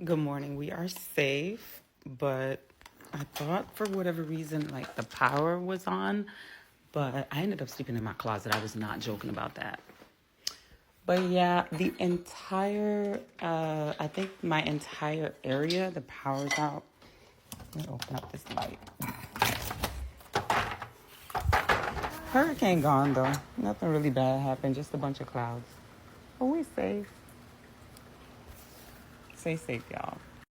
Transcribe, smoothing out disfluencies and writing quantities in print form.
Good morning. We are safe, but I thought for whatever reason, like the power was on, but I ended up sleeping in my closet. I was not joking about that. But yeah, the entire, I think my entire area, the power's out. Let me open up this light. Hurricane gone though. Nothing really bad happened, just a bunch of clouds. But we safe. Stay safe, y'all.